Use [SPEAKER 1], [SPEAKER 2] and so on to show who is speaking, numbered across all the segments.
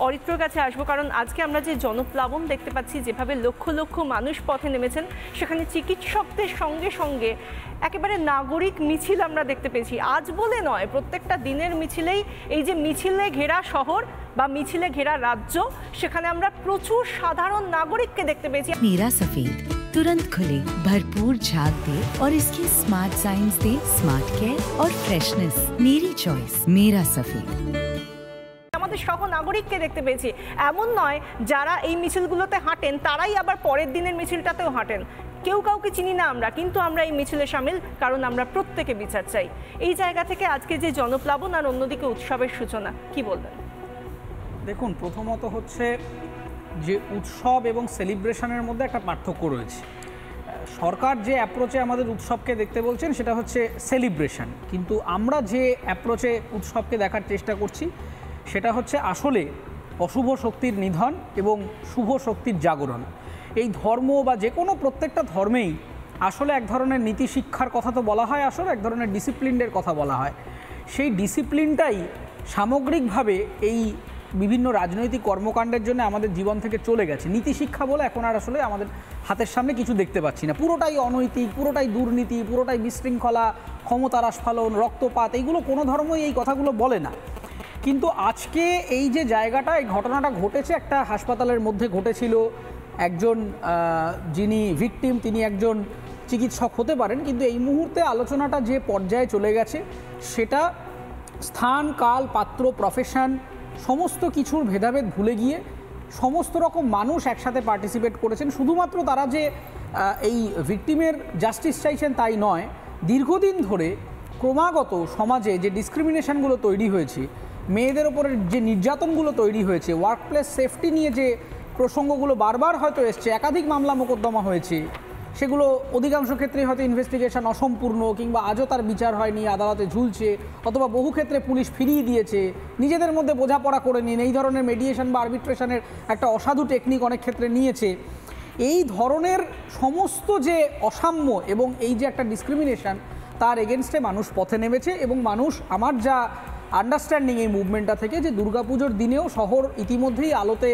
[SPEAKER 1] অরিত্রর কাছে আসবো, কারণ আজকে আমরা যে জনপ্লাবন দেখতে পাচ্ছি, যেভাবে লক্ষ লক্ষ মানুষ পথে নেমেছেন, সেখানে চিকিৎসকদের সঙ্গে সঙ্গে একেবারে নাগরিক মিছিল আমরা দেখতে পেয়েছি। আজ বলে নয়, প্রত্যেকটা দিনের মিছিলেই এই যে মিছিলে ঘেরা শহর বা মিছিলে ঘেরা রাজ্য, সেখানে আমরা প্রচুর সাধারণ নাগরিককে দেখতে পেয়েছি।
[SPEAKER 2] मेरा सफेद तुरंत खुले, भरपूर झाग दे और इसकी स्मार्ट साइंस दे स्मार्ट केयर और फ्रेशनेस। मेरी चॉइस मेरा सफेद।
[SPEAKER 1] আমাদের সহ নাগরিককে দেখতে পেয়েছি। এমন নয় যারা এই মিছিলগুলোতে হাঁটেন তারাই আবার পরের দিনের মিছিলটাতেও হাঁটেন। কেউ কাউকে চিনি না আমরা, কিন্তু আমরা এই মিছিলে সামিল, কারণ আমরা প্রত্যেকে বিচার চাই। এই জায়গা থেকে আজকে যে জনপ্লাবন আর অন্যদিকে উৎসবের সূচনা, কি বলবেন?
[SPEAKER 3] দেখুন, প্রথমত হচ্ছে যে উৎসব এবং সেলিব্রেশনের মধ্যে একটা পার্থক্য রয়েছে। সরকার যে অ্যাপ্রোচে আমাদের উৎসবকে দেখতে বলছেন সেটা হচ্ছে সেলিব্রেশন, কিন্তু আমরা যে অ্যাপ্রোচে উৎসবকে দেখার চেষ্টা করছি সেটা হচ্ছে আসলে অশুভ শক্তির নিধন এবং শুভ শক্তির জাগরণ। এই ধর্ম বা যে কোনো প্রত্যেকটা ধর্মেই আসলে এক ধরনের নীতি শিক্ষার কথা তো বলা হয়, আসলে এক ধরনের ডিসিপ্লিনের কথা বলা হয়। সেই ডিসিপ্লিনটাই সামগ্রিকভাবে এই বিভিন্ন রাজনৈতিক কর্মকাণ্ডের জন্য আমাদের জীবন থেকে চলে গেছে। নীতি শিক্ষা বলে এখন আর আসলে আমাদের হাতের সামনে কিছু দেখতে পাচ্ছি না। পুরোটাই অনৈতিক, পুরোটাই দুর্নীতি, পুরোটাই বিশৃঙ্খলা, ক্ষমতার আস্ফালন, রক্তপাত, এইগুলো কোনো ধর্মই এই কথাগুলো বলে না। কিন্তু আজকে এই যে জায়গাটা, এই ঘটনাটা ঘটেছে একটা হাসপাতালের মধ্যে ঘটেছিল। একজন যিনি ভিকটিম তিনি একজন চিকিৎসক হতে পারেন, কিন্তু এই মুহূর্তে আলোচনাটা যে পর্যায়ে চলে গেছে সেটা স্থান, কাল, পাত্র, প্রফেশন সমস্ত কিছুর ভেদাভেদ ভুলে গিয়ে সমস্ত রকম মানুষ একসাথে পার্টিসিপেট করেছেন। শুধুমাত্র তারা যে এই ভিকটিমের জাস্টিস চাইছেন তাই নয়, দীর্ঘদিন ধরে ক্রমাগত সমাজে যে ডিসক্রিমিনেশনগুলো তৈরি হয়েছে, মেয়েদের ওপরে যে নির্যাতনগুলো তৈরি হয়েছে, ওয়ার্কপ্লেস সেফটি নিয়ে যে প্রসঙ্গগুলো বারবার হয়তো এসছে, একাধিক মামলা মোকদ্দমা হয়েছে, সেগুলো অধিকাংশ ক্ষেত্রে হয়তো ইনভেস্টিগেশন অসম্পূর্ণ কিংবা আজও তার বিচার হয়নি, আদালতে ঝুলছে, অথবা বহু ক্ষেত্রে পুলিশ ফিরিয়ে দিয়েছে, নিজেদের মধ্যে বোঝাপড়া করে নিন, এই ধরনের মেডিয়েশন বা আরবিট্রেশনের একটা অসাধু টেকনিক অনেক ক্ষেত্রে নিয়েছে। এই ধরনের সমস্ত যে অসাম্য এবং এই যে একটা ডিসক্রিমিনেশন, তার এগেনস্টে মানুষ পথে নেমেছে। এবং মানুষ, আমার যা আন্ডারস্ট্যান্ডিং এই মুভমেন্টটা থেকে, যে দুর্গাপুজোর দিনেও শহর ইতিমধ্যেই আলোতে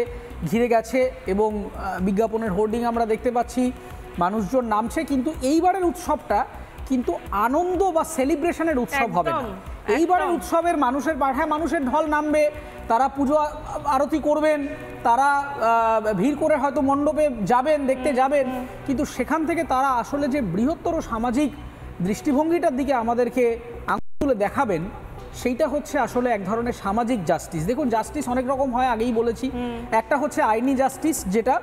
[SPEAKER 3] ঘিরে গেছে এবং বিজ্ঞাপনের হোর্ডিং আমরা দেখতে পাচ্ছি, মানুষজন নামছে। কিন্তু এইবারের উৎসবটা কিন্তু আনন্দ বা সেলিব্রেশনের উৎসব হবে না। এইবারের উৎসবের মানুষের পাঠায় মানুষের ঢল নামবে, তারা পুজো আরতি করবেন, তারা ভিড় করে হয়তো মণ্ডপে যাবেন, দেখতে যাবেন, কিন্তু সেখান থেকে তারা আসলে যে বৃহত্তর সামাজিক দৃষ্টিভঙ্গিটার দিকে আমাদেরকে আঙুল তুলে দেখাবেন, সেইটা হচ্ছে আসলে এক ধরনের সামাজিক জাস্টিস। দেখুন, জাস্টিস অনেক রকম হয়, আগেই বলেছি। একটা হচ্ছে আইনি জাস্টিস, যেটা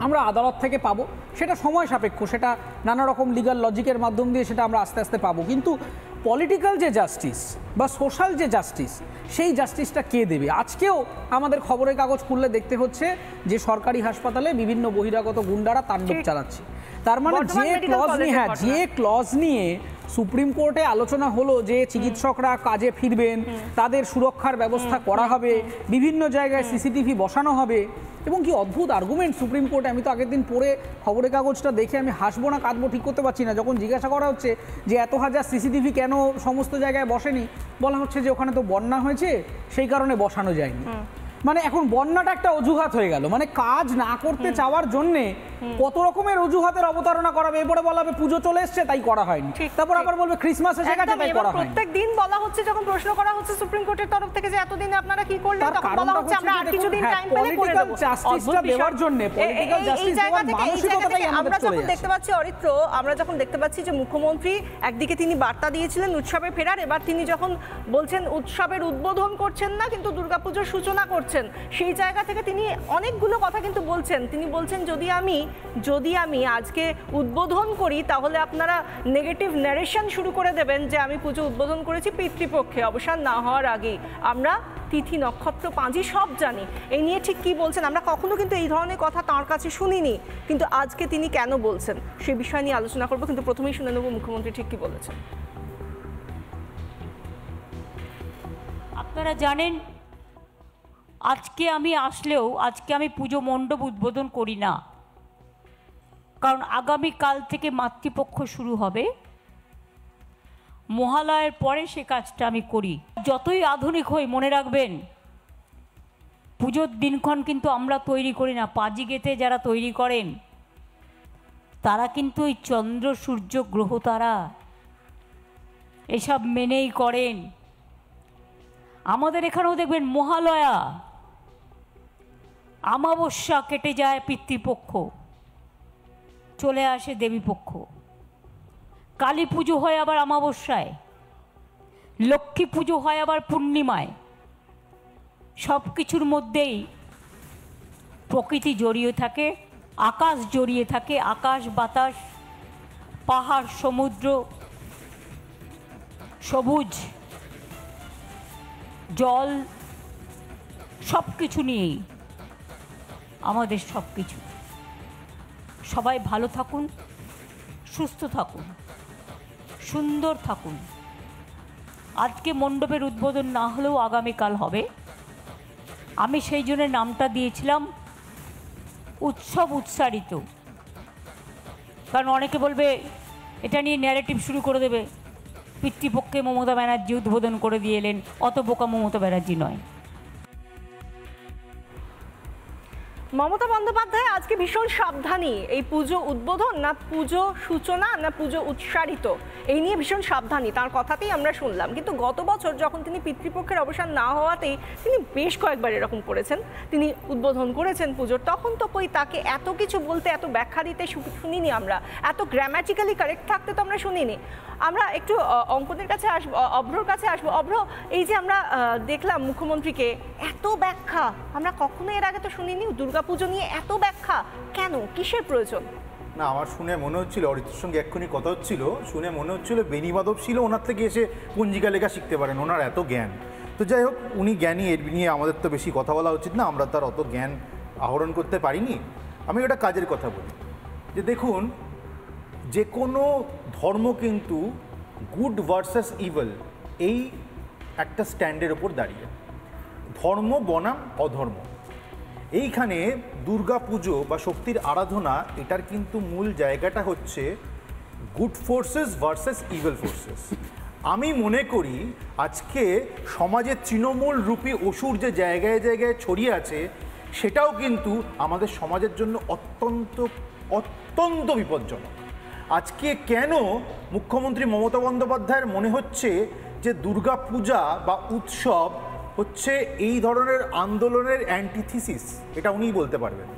[SPEAKER 3] আমরা আদালত থেকে পাবো, সেটা সময় সাপেক্ষ, সেটা নানা রকম লিগাল লজিকের মাধ্যম দিয়ে সেটা আমরা আস্তে আস্তে পাবো। কিন্তু পলিটিক্যাল যে জাস্টিস বা সোশ্যাল যে জাস্টিস, সেই জাস্টিসটা কে দেবে? আজকেও আমাদের খবরের কাগজ খুললে দেখতে হচ্ছে যে সরকারি হাসপাতালে বিভিন্ন বহিরাগত গুন্ডারা তাণ্ডব চালাচ্ছে। তার মানে যে ক্লজ নিয়ে সুপ্রিম কোর্টে আলোচনা হলো যে চিকিৎসকরা কাজে ফিরবেন, তাদের সুরক্ষার ব্যবস্থা করা হবে, বিভিন্ন জায়গায় সিসিটিভি বসানো হবে, এবং কি অদ্ভুত আর্গুমেন্ট সুপ্রিম কোর্টে। আমি তো আগের দিন পড়ে খবরের কাগজটা দেখে আমি হাসবো না কাঁদবো ঠিক করতে পারছি না। যখন জিজ্ঞাসা করা হচ্ছে যে এত হাজার সিসিটিভি কেন সমস্ত জায়গায় বসেনি, বলা হচ্ছে যে ওখানে তো বন্যা হয়েছে, সেই কারণে বসানো যায়নি। মানে এখন বন্যাটা একটা অজুহাত হয়ে গেল। মানে কাজ না করতে চাওয়ার জন্যে কত রকমের অজুহাতের অবতারণা করাবে। এরপরে বলা হবে পুজো চলে এসছে তাই করা হয়নি, তারপর আবার বলবে ক্রিসমাস এসে গেছে তাই করা হয়নি।
[SPEAKER 1] প্রত্যেক দিন বলা হচ্ছে, যখন প্রশ্ন করা হচ্ছে সুপ্রিম কোর্টের তরফ থেকে যে এতদিন আপনারা কি করলেন, তখন বলা হচ্ছে আমরা আর কিছুদিন টাইম পেলে করে দেব।
[SPEAKER 3] জাস্টিসটা দেওয়ার জন্য, পলিটিক্যাল জাস্টিস দেওয়ার মানসিকতাটাই আমাদের চলে যাচ্ছে।
[SPEAKER 1] দেখতে পাচ্ছি অরিত্র, আমরা যখন দেখতে পাচ্ছি যে মুখ্যমন্ত্রী একদিকে তিনি বার্তা দিয়েছিলেন উৎসবে ফেরার, এবার তিনি যখন বলছেন উৎসবের উদ্বোধন করছেন না কিন্তু দুর্গাপুজোর সূচনা করছেন, সেই জায়গা থেকে তিনি অনেকগুলো কথা কিন্তু বলছেন। তিনি বলছেন যদি আমি আজকে উদ্বোধন করি তাহলে আপনারা নেগেটিভ ন্যারেশন শুরু করে দেবেন যে আমি পুজো উদ্বোধন করেছি পিতৃপক্ষে, অবসান না হওয়ার আগেই। আমরা তিথি নক্ষত্র পাঁজি সব জানি, এই নিয়ে ঠিক কি বলছেন আমরা কখনো কিন্তু এই ধরনের কথা তাঁর কাছে শুনিনি, কিন্তু আজকে তিনি কেন বলছেন সে বিষয় নিয়ে আলোচনা করবো। কিন্তু প্রথমেই শুনে নেব মুখ্যমন্ত্রী ঠিক কি বলেছেন।
[SPEAKER 4] আপনারা জানেন, আজকে আমি আসলেও আজকে আমি পুজো মণ্ডপ উদ্বোধন করি না, কারণ আগামী কাল থেকে মাতৃপক্ষ শুরু হবে, মহালয়ের পরে সে কাজটা আমি করি। যতই আধুনিক হই, মনে রাখবেন পুজোর দিনক্ষণ কিন্তু আমরা তৈরি করি না, পাজি গেঁথে যারা তৈরি করেন তারা কিন্তু ওই চন্দ্র সূর্য গ্রহ তারা এসব মেনেই করেন। আমাদের এখানেও দেখবেন মহালয়া, অমাবস্যা কেটে যায় পিতৃপক্ষ, চলে আসে দেবীপক্ষ, কালী পুজো হয় আবার অমাবস্যায়, লক্ষ্মী পুজো হয় আবার পূর্ণিমায়। সব কিছুর মধ্যেই প্রকৃতি জড়িয়ে থাকে, আকাশ জড়িয়ে থাকে, আকাশ বাতাস, পাহাড়, সমুদ্র, সবুজ, জল, সব কিছু নিয়েই আমাদের সব কিছু। সবাই ভালো থাকুন, সুস্থ থাকুন, সুন্দর থাকুন। আজকে মণ্ডপের উদ্বোধন না হলেও আগামীকাল হবে। আমি সেই জন্য নামটা দিয়েছিলাম উৎসব উৎসারিত, কারণ অনেকে বলবে এটা নিয়ে ন্যারেটিভ শুরু করে দেবে, পিতৃপক্ষে মমতা ব্যানার্জি উদ্বোধন করে দিয়ে এলেন, অত বোকা মমতা ব্যানার্জি নয়।
[SPEAKER 1] মমতা বন্দ্যোপাধ্যায় আজকে ভীষণ সাবধানী, এই পুজো উদ্বোধন না পুজো সূচনা না পুজো উৎসারিত, এই নিয়ে ভীষণ সাবধানী, তার কথাতেই আমরা শুনলাম। কিন্তু গত বছর যখন তিনি পিতৃপক্ষের অবসান না হওয়াতেই তিনি বেশ কয়েকবার এরকম করেছেন, তিনি উদ্বোধন করেছেন পুজোর, তখন তো কই তাকে এত কিছু বলতে, এত ব্যাখ্যা দিতে শুনিনি আমরা, এত গ্রামাটিক্যালি কারেক্ট থাকতে তো আমরা শুনিনি। আমরা একটু অঙ্কনের কাছে আসবো, অভ্রর কাছে আসবো। অভ্র, এই যে আমরা দেখলাম মুখ্যমন্ত্রীকে এত ব্যাখ্যা, আমরা কখনো এর আগে তো শুনিনি দুর্গাপুজো নিয়ে এত ব্যাখ্যা, কেন, কিসের প্রয়োজন?
[SPEAKER 5] না, আমার শুনে মনে হচ্ছিল, অরিত্রের সঙ্গে এক্ষুনি কথা হচ্ছিল, শুনে মনে হচ্ছিল বেনি মাধব ছিল, ওনার থেকে এসে পঞ্জিকা লেখা শিখতে পারেন, ওনার এত জ্ঞান। তো যাই হোক, উনি জ্ঞানী, এর নিয়ে আমাদের তো বেশি কথা বলা উচিত না, আমরা তার অত জ্ঞান আহরণ করতে পারিনি। আমি একটা কাজের কথা বলি, যে দেখুন, যে কোনো ধর্ম কিন্তু গুড ভার্সেস ইভল এই একটা স্ট্যান্ডের ওপর দাঁড়িয়ে, ধর্ম বনাম অধর্ম। এইখানে দুর্গা পুজো বা শক্তির আরাধনা, এটার কিন্তু মূল জায়গাটা হচ্ছে good forces versus evil forces. আমি মনে করি আজকে সমাজের তৃণমূল রূপী অসুর যে জায়গায় জায়গায় ছড়িয়ে আছে, সেটাও কিন্তু আমাদের সমাজের জন্য অত্যন্ত অত্যন্ত বিপজ্জনক। আজকে কেন মুখ্যমন্ত্রী মমতা বন্দ্যোপাধ্যায়ের মনে হচ্ছে যে দুর্গা পূজা বা উৎসব হচ্ছে এই ধরনের আন্দোলনের অ্যান্টিথিসিস, এটা উনিই বলতে পারবেন।